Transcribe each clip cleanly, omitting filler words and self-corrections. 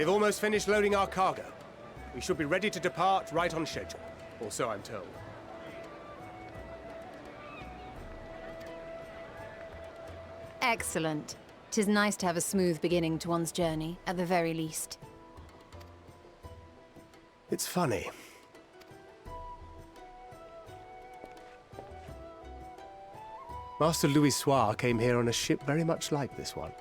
They've almost finished loading our cargo. We should be ready to depart right on schedule, or so I'm told. Excellent. 'Tis nice to have a smooth beginning to one's journey, at the very least. It's funny. Master Louis Soir came here on a ship very much like this one.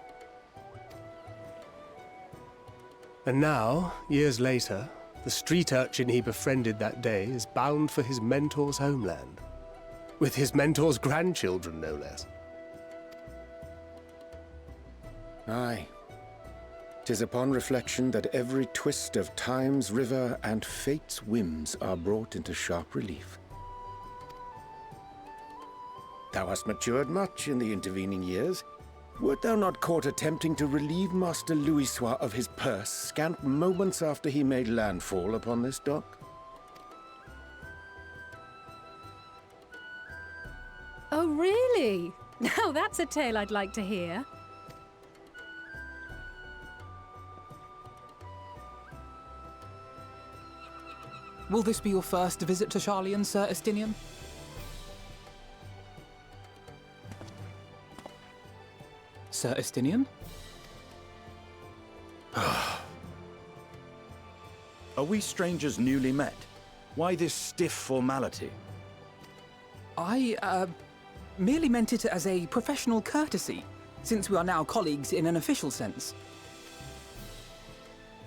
And now, years later, the street urchin he befriended that day is bound for his mentor's homeland. With his mentor's grandchildren, no less. Aye. 'Tis upon reflection that every twist of time's river and fate's whims are brought into sharp relief. Thou hast matured much in the intervening years. Wert thou not caught attempting to relieve Master Louis Soir of his purse scant moments after he made landfall upon this dock? Oh, really? Now that's a tale I'd like to hear. Will this be your first visit to Sharlayan, Sir Estinian? Sir Estinian? Are we strangers newly met? Why this stiff formality? I, merely meant it as a professional courtesy, since we are now colleagues in an official sense.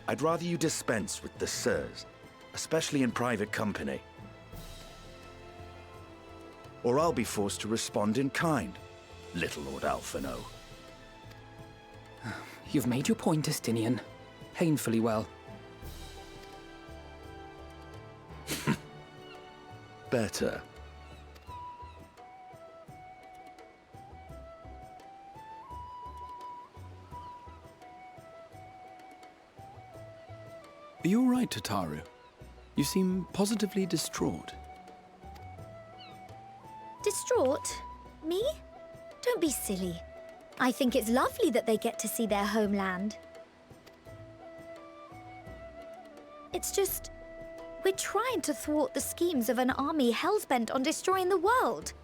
I'd rather you dispense with the sirs, especially in private company. Or I'll be forced to respond in kind, little Lord Alphino. You've made your point, Estinian. Painfully well. Better. Are you all right, Tataru? You seem positively distraught. Distraught? Me? Don't be silly. I think it's lovely that they get to see their homeland. It's just, we're trying to thwart the schemes of an army hellbent on destroying the world.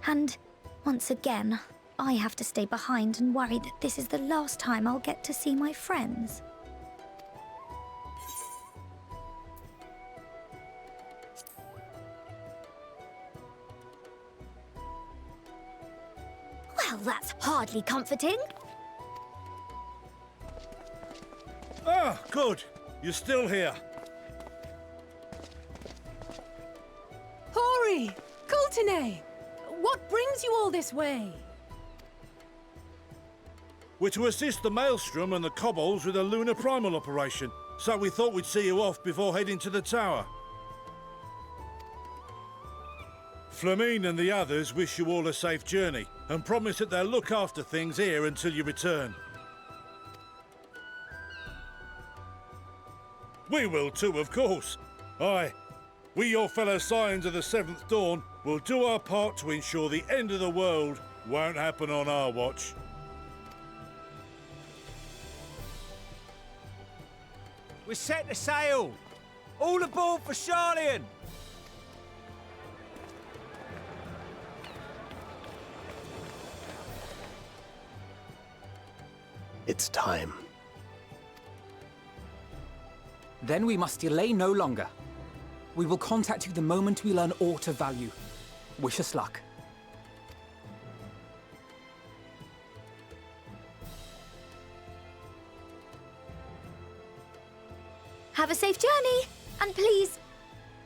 And, once again, I have to stay behind and worry that this is the last time I'll get to see my friends. Well, that's hardly comforting. Ah, good. You're still here. Hori! Coulternay! What brings you all this way? We're to assist the Maelstrom and the Kobolds with a lunar primal operation, so we thought we'd see you off before heading to the tower. Flamine and the others wish you all a safe journey, and promise that they'll look after things here until you return. We will too, of course. Aye, we your fellow Scions of the Seventh Dawn will do our part to ensure the end of the world won't happen on our watch. We're set to sail! All aboard for Sharlayan! It's time. Then we must delay no longer. We will contact you the moment we learn aught of value. Wish us luck. Have a safe journey, and please,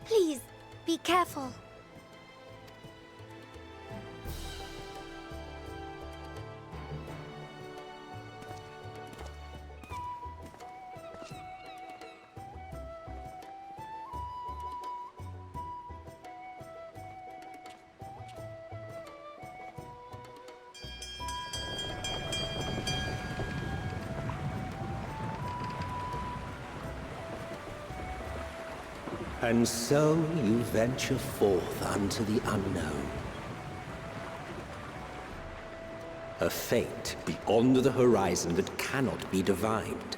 please, be careful. And so you venture forth unto the unknown. A fate beyond the horizon that cannot be divined.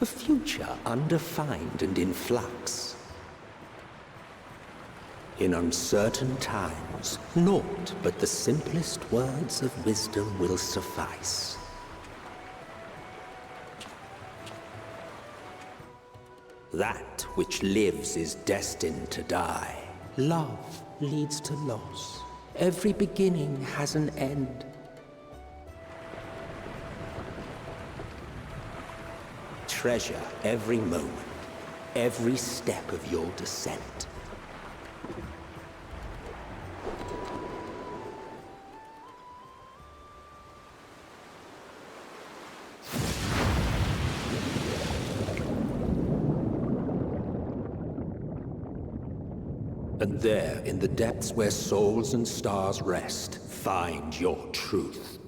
A future undefined and in flux. In uncertain times, naught but the simplest words of wisdom will suffice. That which lives is destined to die. Love leads to loss. Every beginning has an end. Treasure every moment, every step of your descent. And there, in the depths where souls and stars rest, find your truth.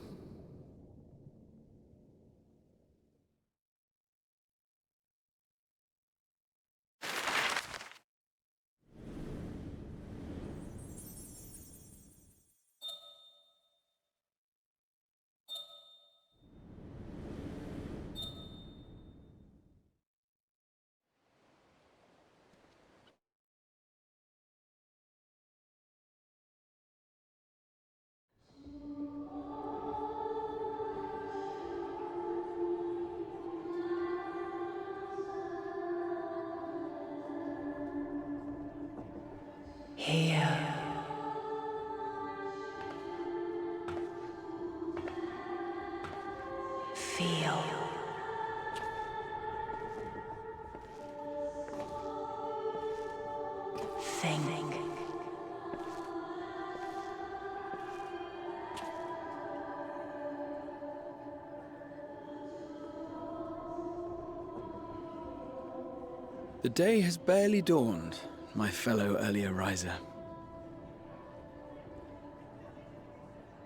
Here. Feel. Think. The day has barely dawned, my fellow early riser.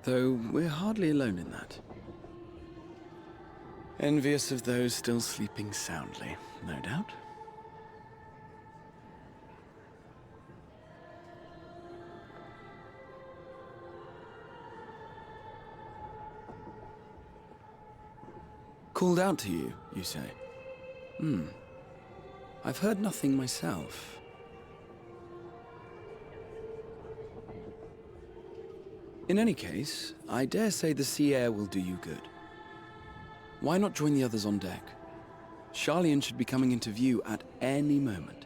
Though we're hardly alone in that. Envious of those still sleeping soundly, no doubt. Called out to you, you say? I've heard nothing myself. In any case, I dare say the sea air will do you good. Why not join the others on deck? Sharlayan should be coming into view at any moment.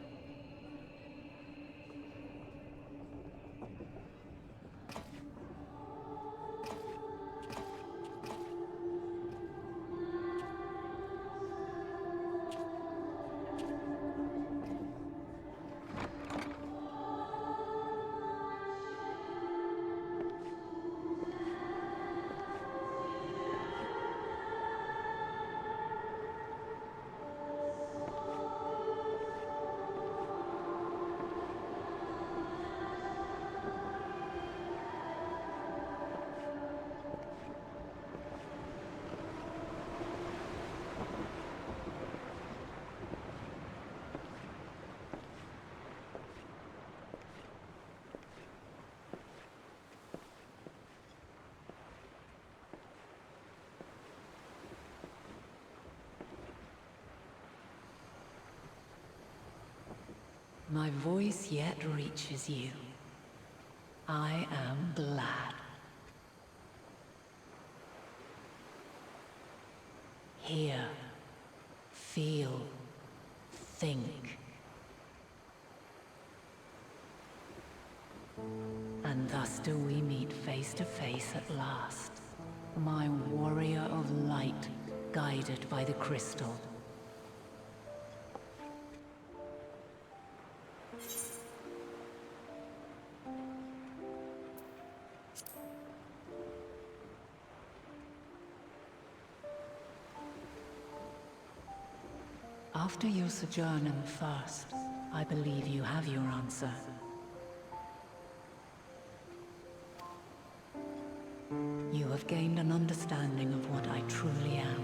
My voice yet reaches you. I am glad. Hear, feel, think. And thus do we meet face to face at last. My warrior of light, guided by the crystal. After your sojourn in the First, I believe you have your answer. You have gained an understanding of what I truly am,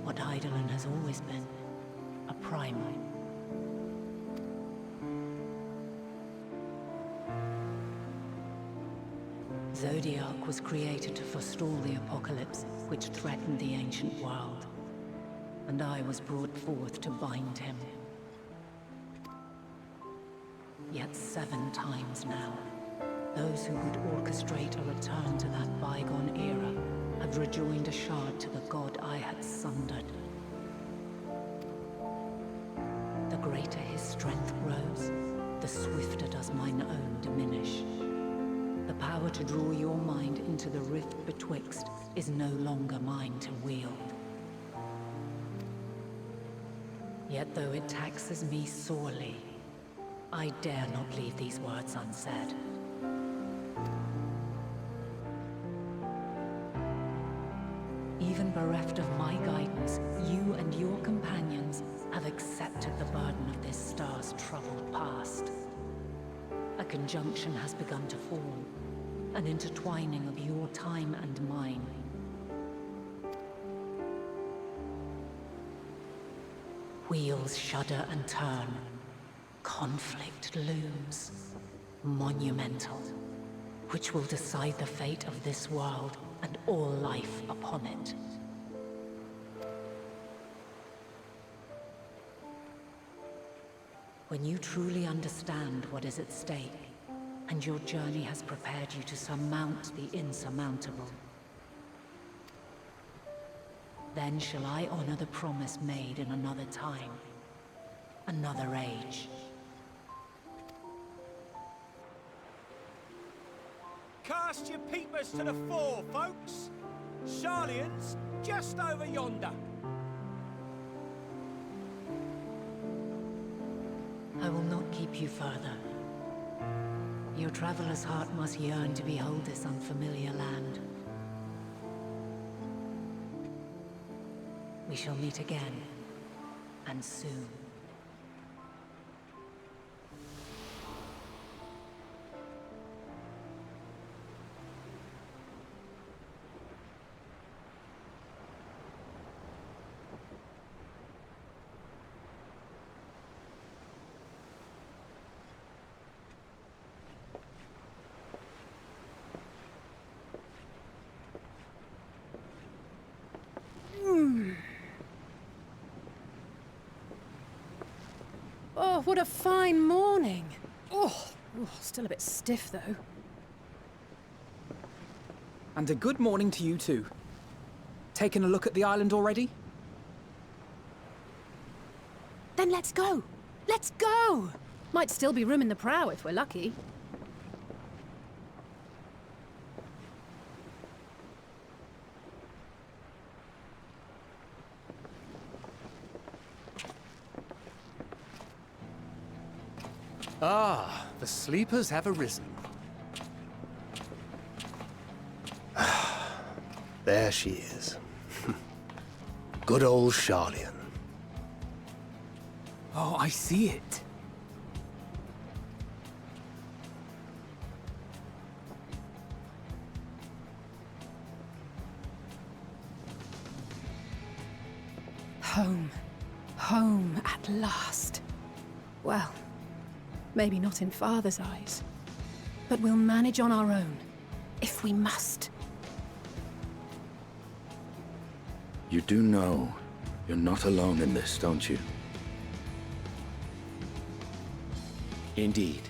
what Eidolon has always been, a primal. Though Zodiac was created to forestall the apocalypse which threatened the ancient world. And I was brought forth to bind him. Yet 7 times now, those who would orchestrate a return to that bygone era have rejoined a shard to the god I had sundered. The greater his strength grows, the swifter does mine own diminish. The power to draw your mind into the rift betwixt is no longer mine to wield. Yet though it taxes me sorely, I dare not leave these words unsaid. Even bereft of my guidance, you and your companions have accepted the burden of this star's troubled past. A conjunction has begun to form, an intertwining of your time and mine. Wheels shudder and turn. Conflict looms. Monumental. Which will decide the fate of this world and all life upon it. When you truly understand what is at stake, and your journey has prepared you to surmount the insurmountable, then shall I honor the promise made in another time, another age. Cast your peepers to the fore, folks. Sharlayan's just over yonder. I will not keep you further. Your traveler's heart must yearn to behold this unfamiliar land. We shall meet again, and soon. Oh, what a fine morning. Oh, still a bit stiff though. And a good morning to you too. Taking a look at the island already? Then let's go. Let's go! Might still be room in the prow if we're lucky. Ah, the sleepers have arisen. There she is. Good old Sharlayan. Oh, I see it. Home. Home at last. Well, maybe not in Father's eyes, but we'll manage on our own, if we must. You do know you're not alone in this, don't you? Indeed.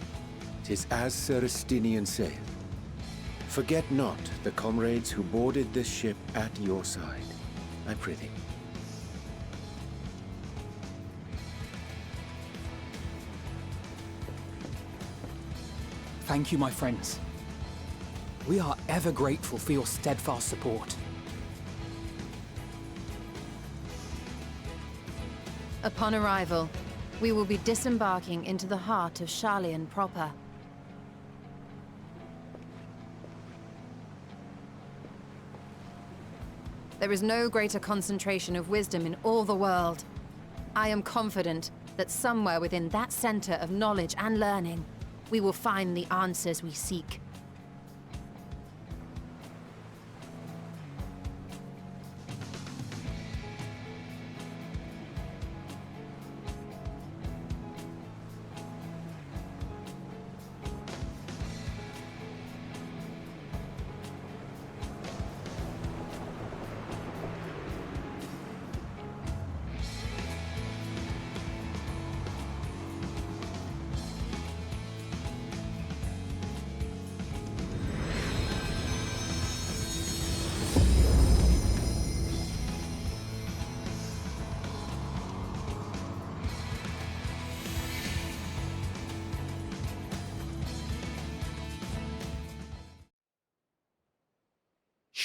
'Tis as Sir Estinian saith. Forget not the comrades who boarded this ship at your side, I prithee. Thank you, my friends. We are ever grateful for your steadfast support. Upon arrival, we will be disembarking into the heart of Sharlayan proper. There is no greater concentration of wisdom in all the world. I am confident that somewhere within that center of knowledge and learning, we will find the answers we seek.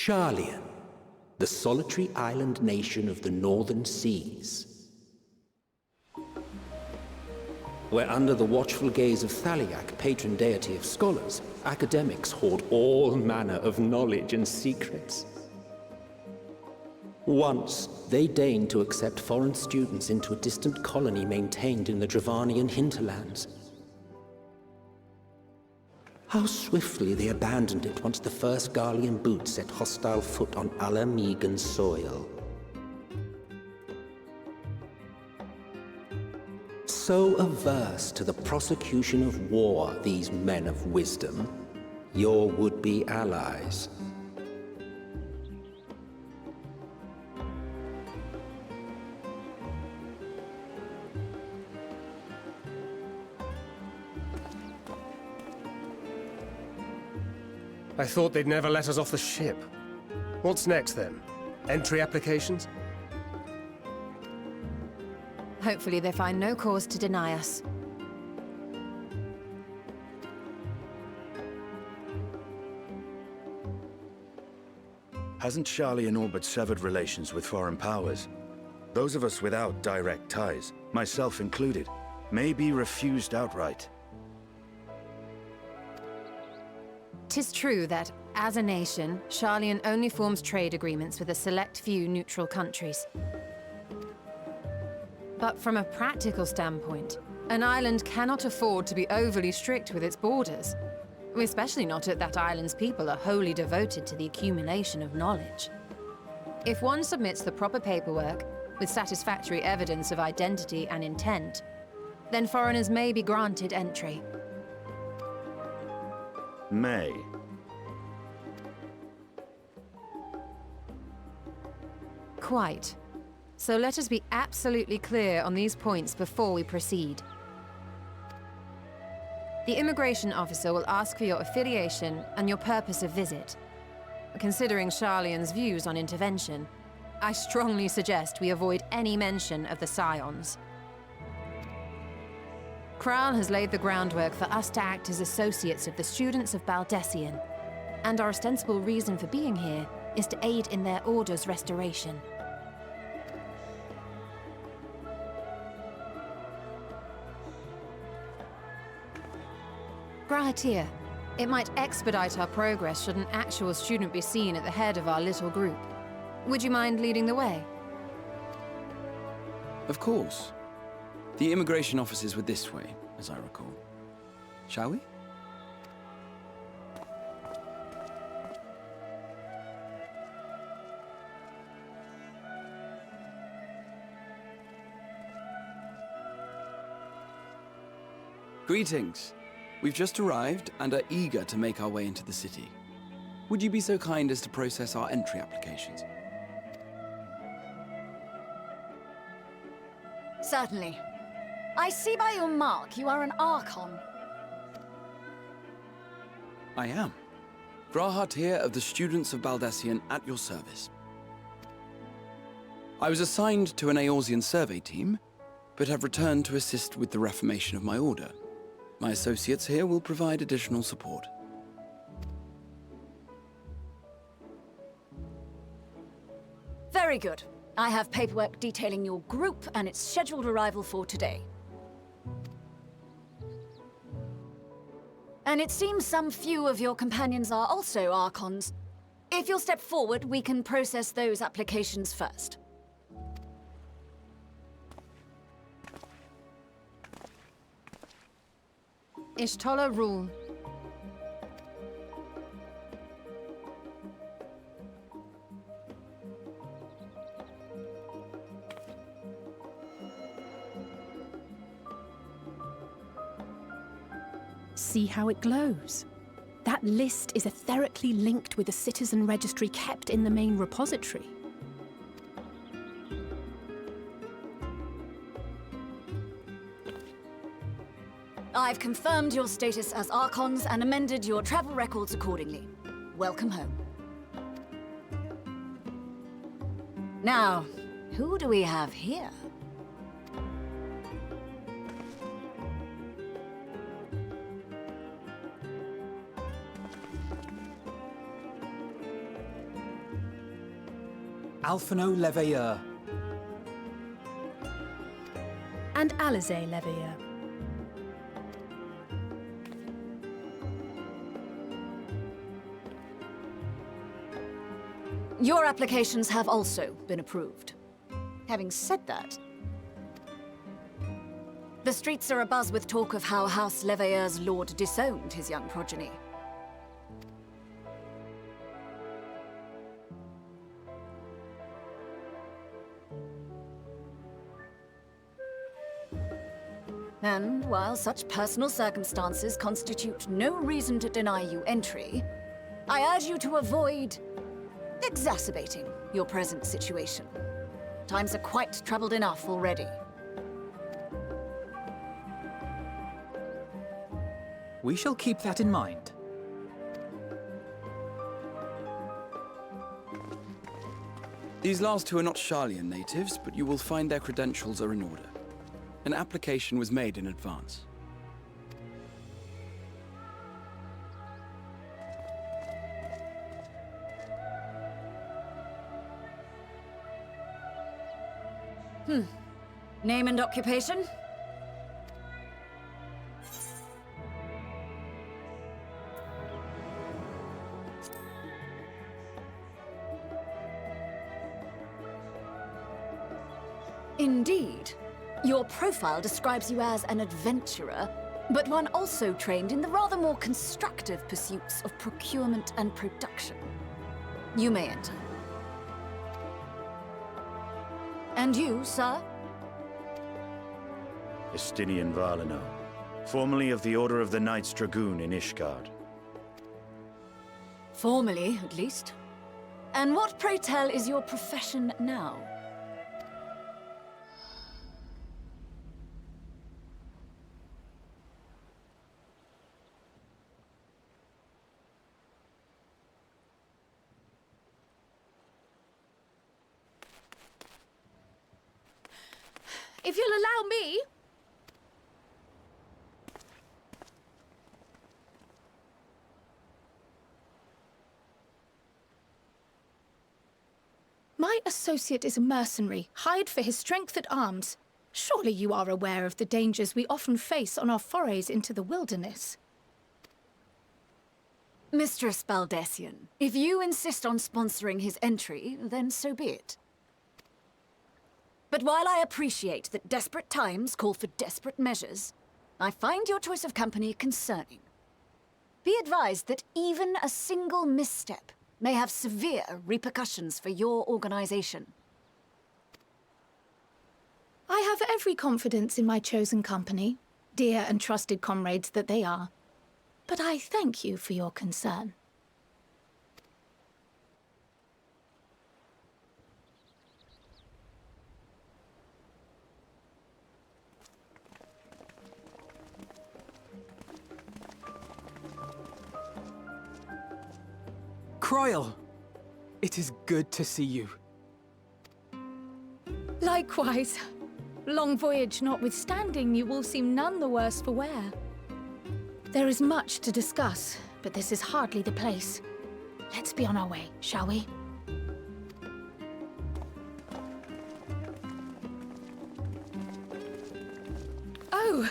Sharlian, the solitary island nation of the northern seas. Where under the watchful gaze of Thaliak, patron deity of scholars, academics hoard all manner of knowledge and secrets. Once, they deigned to accept foreign students into a distant colony maintained in the Dravanian hinterlands. How swiftly they abandoned it once the first Garlean boot set hostile foot on Ala Megan soil. So averse to the prosecution of war, these men of wisdom, your would-be allies. I thought they'd never let us off the ship. What's next, then? Entry applications? Hopefully they find no cause to deny us. Hasn't Sharlian all but severed relations with foreign powers? Those of us without direct ties, myself included, may be refused outright. 'Tis true that, as a nation, Sharlian only forms trade agreements with a select few neutral countries. But from a practical standpoint, an island cannot afford to be overly strict with its borders, especially not if that island's people are wholly devoted to the accumulation of knowledge. If one submits the proper paperwork, with satisfactory evidence of identity and intent, then foreigners may be granted entry. May. Quite. So let us be absolutely clear on these points before we proceed. The immigration officer will ask for your affiliation and your purpose of visit. Considering Sharlian's views on intervention, I strongly suggest we avoid any mention of the Scions. Kral has laid the groundwork for us to act as associates of the students of Baldessian, and our ostensible reason for being here is to aid in their order's restoration. Grahatir, it might expedite our progress should an actual student be seen at the head of our little group. Would you mind leading the way? Of course. The immigration offices were this way, as I recall. Shall we? Greetings. We've just arrived and are eager to make our way into the city. Would you be so kind as to process our entry applications? Certainly. I see by your mark you are an Archon. I am. Grahatir of the Students of Baldessian at your service. I was assigned to an Eorzean survey team, but have returned to assist with the reformation of my order. My associates here will provide additional support. Very good. I have paperwork detailing your group and its scheduled arrival for today. And it seems some few of your companions are also Archons. If you'll step forward, we can process those applications first. Ishtola rule. See how it glows? That list is etherically linked with the citizen registry kept in the main repository. I've confirmed your status as Archons and amended your travel records accordingly. Welcome home. Now, who do we have here? Alphino Leveilleur. And Alize Leveilleur. Your applications have also been approved. Having said that, the streets are abuzz with talk of how House Leveilleur's lord disowned his young progeny. And while such personal circumstances constitute no reason to deny you entry, I urge you to avoid exacerbating your present situation. Times are quite troubled enough already. We shall keep that in mind. These last two are not Sharlayan natives, but you will find their credentials are in order. An application was made in advance. Name and occupation? Indeed. Your profile describes you as an adventurer, but one also trained in the rather more constructive pursuits of procurement and production. You may enter. And you, sir? Estinian Valino, formerly of the Order of the Knights Dragoon in Ishgard. Formally, at least. And what, pray tell, is your profession now? If you'll allow me... My associate is a mercenary, hired for his strength at arms. Surely you are aware of the dangers we often face on our forays into the wilderness. Mistress Baldessian, if you insist on sponsoring his entry, then so be it. But while I appreciate that desperate times call for desperate measures, I find your choice of company concerning. Be advised that even a single misstep may have severe repercussions for your organization. I have every confidence in my chosen company, dear and trusted comrades that they are. But I thank you for your concern. Croyle! It is good to see you. Likewise. Long voyage notwithstanding, you will seem none the worse for wear. There is much to discuss, but this is hardly the place. Let's be on our way, shall we? Oh!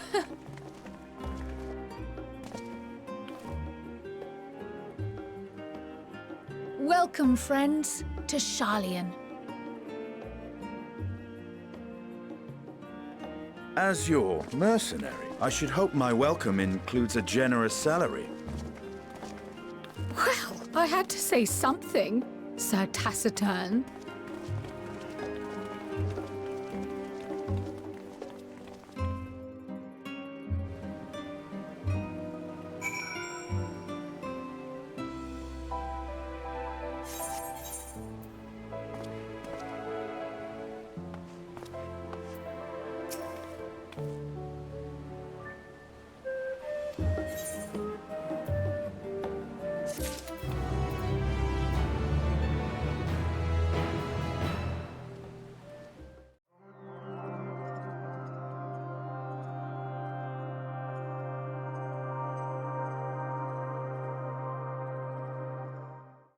Welcome, friends, to Sharlayan. As your mercenary, I should hope my welcome includes a generous salary. Well, I had to say something, Sir Taciturn.